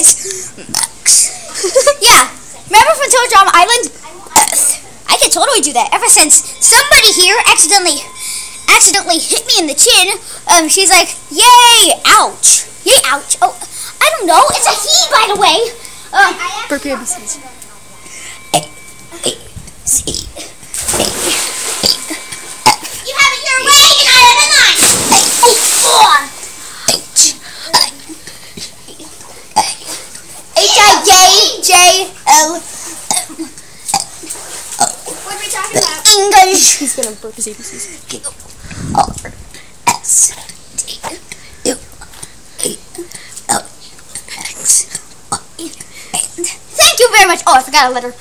guys. Yeah, remember from Toad Drama Island? I could totally do that. Ever since somebody here accidentally hit me in the chin, she's like, yay, ouch. Yay, ouch. Oh, I don't know. It's a he, by the way. Burp ABCs. A, C, A, you have it your way, and I have it mine. H, H-I-J-J-L. What are we talking about? English. He's gonna burp his ABCs. R-S-T-U-A-L-X. Thank you very much. Oh, I forgot a letter.